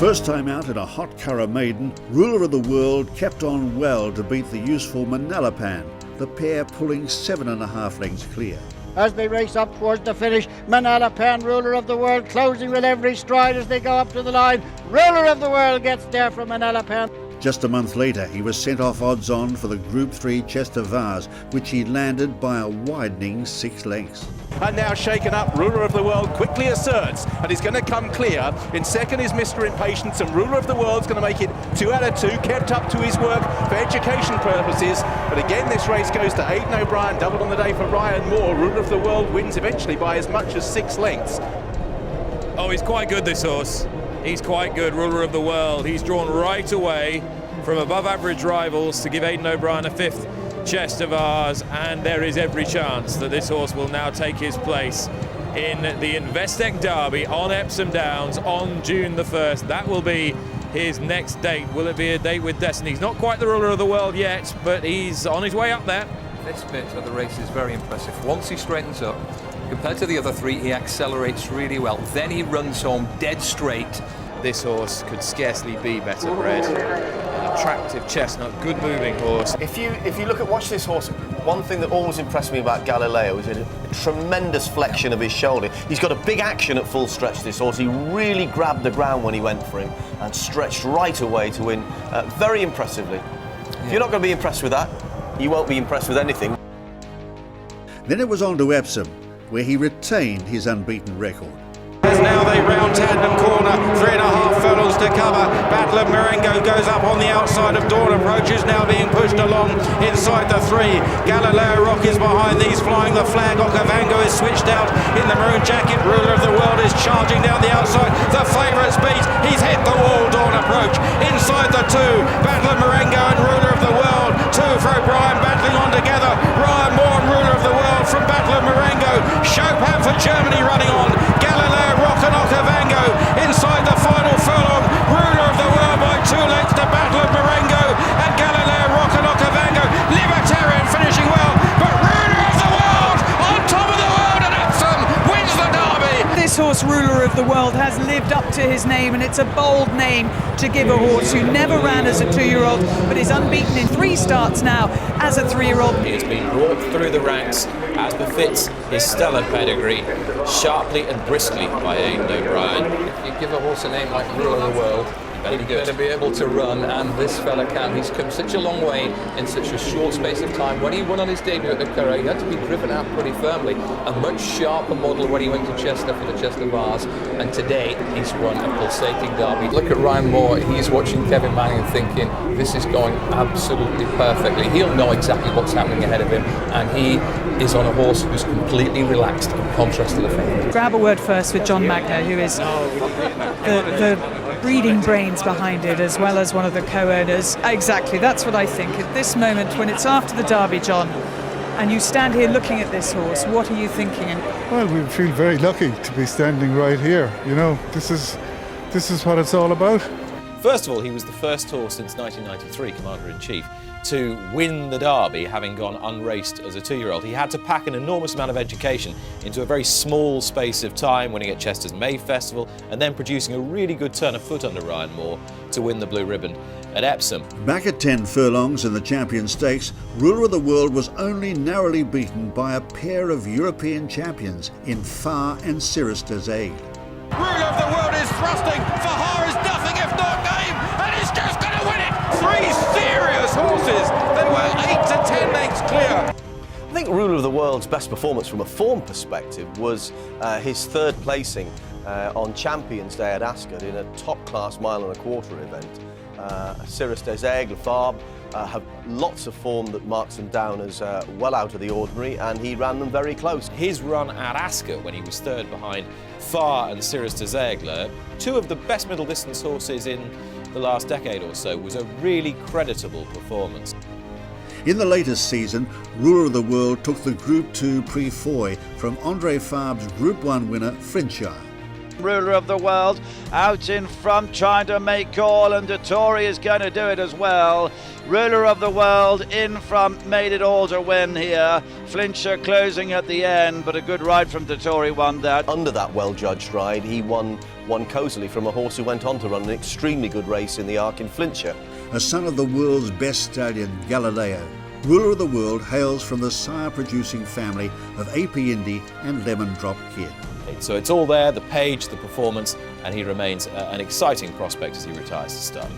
First time out in a hot Curragh maiden, Ruler of the World kept on well to beat the useful Manalapan, the pair pulling 7.5 lengths clear. As they race up towards the finish, Manalapan, Ruler of the World, closing with every stride as they go up to the line. Ruler of the World gets there from Manalapan. Just a month later, he was sent off odds-on for the Group 3 Chester Vase, which he landed by a widening 6 lengths. And now shaken up, Ruler of the World quickly asserts and he's going to come clear. In second is Mr. Impatience, and Ruler of the World's going to make it 2 out of 2, kept up to his work for education purposes. But again, this race goes to Aidan O'Brien, doubled on the day for Ryan Moore. Ruler of the World wins eventually by as much as 6 lengths. Oh, he's quite good, this horse. He's quite good, Ruler of the World. He's drawn right away from above average rivals to give Aidan O'Brien a 5th Chester Vase, and there is every chance that this horse will now take his place in the Investec Derby on Epsom Downs on June the 1st. That will be his next date. Will it be a date with destiny? He's not quite the Ruler of the World yet, but he's on his way up there. This bit of the race is very impressive. Once he straightens up, compared to the other 3, he accelerates really well. Then he runs home dead straight. This horse could scarcely be better bred. An attractive chestnut, good moving horse. If you watch this horse, one thing that always impressed me about Galileo is a tremendous flexion of his shoulder. He's got a big action at full stretch, this horse. He really grabbed the ground when he went for him and stretched right away to win very impressively. If you're not going to be impressed with that, you won't be impressed with anything. Then it was on to Epsom, where he retained his unbeaten record. As now they round Tandem Corner, 3.5 furlongs to cover. Battle of Marengo goes up on the outside of Dawn Approach, is now being pushed along inside the 3. Galileo Rock is behind these, flying the flag. Okavango is switched out in the maroon jacket. Ruler of the World is charging down the outside. The favourites beat. He's hit the wall, Dawn Approach. Inside the 2, Battle of Marengo and Ruler of the World. 2 for O'Brien battling on together. Ryan Moore and Ruler of the World from Battle of Marengo. Chopin for Germany running on. Galileo Rock and Okavango inside the final furlong. Ruler of the World by 2 lengths to Battle of Marengo, and Galileo Rock and Okavango. Libertarian finishing well, but Ruler of the World on top of the world, and Epsom wins the Derby. This horse, Ruler of the World, has lived up to his name, and it's a bold name to give a horse who never ran as a 2-year-old, but is unbeaten in 3 starts now as a 3-year-old. He has been brought through the ranks as befits his stellar pedigree, sharply and briskly by Aidan O'Brien. If you give a horse a name like Ruler of the World, he better be able to run, and this fella can. He's come such a long way in such a short space of time. When he won on his debut at the Curragh, he had to be driven out pretty firmly. A much sharper model when he went to Chester for the Chester Vase, and today he's won a pulsating derby. Look at Ryan Moore. He's watching Kevin Manning thinking, this is going absolutely perfectly. He'll know exactly what's happening ahead of him, and he is on a horse who's completely relaxed in contrast to the favourite. Grab a word first with John Magner, who is the breeding brains behind it, as well as one of the co-owners. Exactly, that's what I think. At this moment, when it's after the Derby, John, and you stand here looking at this horse, what are you thinking? Well, we feel very lucky to be standing right here. You know, this is what it's all about. First of all, he was the first horse since 1993, Commander-in-Chief, to win the Derby, having gone unraced as a 2-year-old. He had to pack an enormous amount of education into a very small space of time, winning at Chester's May Festival, and then producing a really good turn of foot under Ryan Moore to win the Blue Ribbon at Epsom. Back at 10 furlongs in the Champion Stakes, Ruler of the World was only narrowly beaten by a pair of European champions in Far and Cirrus des Aigles. Ruler of the World is thrusting. Fahar is nothing if not game, and he's just going to win it. 3 serious horses. They were 8 to 10 lengths clear. I think Ruler of the World's best performance from a form perspective was his 3rd placing on Champions Day at Ascot in a top-class 1.25 mile event. Cirrus des Aigles, Farb, have lots of form that marks them down as well out of the ordinary, and he ran them very close. His run at Ascot, when he was 3rd behind Far and Cirrus des Aigles, 2 of the best middle distance horses in the last decade or so, was a really creditable performance. In the latest season, Ruler of the World took the Group 2 Prix Foy from Andre Farb's Group 1 winner, Flintshire. Ruler of the World. Out in front trying to make call, and Dettori is going to do it as well. Ruler of the World in front, made it all to win here. Flincher closing at the end, but a good ride from Dettori won that. Under that well-judged ride, he won cosily from a horse who went on to run an extremely good race in the Arc in Flincher. A son of the world's best stallion, Galileo, Ruler of the World hails from the sire-producing family of AP Indy and Lemon Drop Kid. So it's all there, the page, the performance, and he remains an exciting prospect as he retires to stud.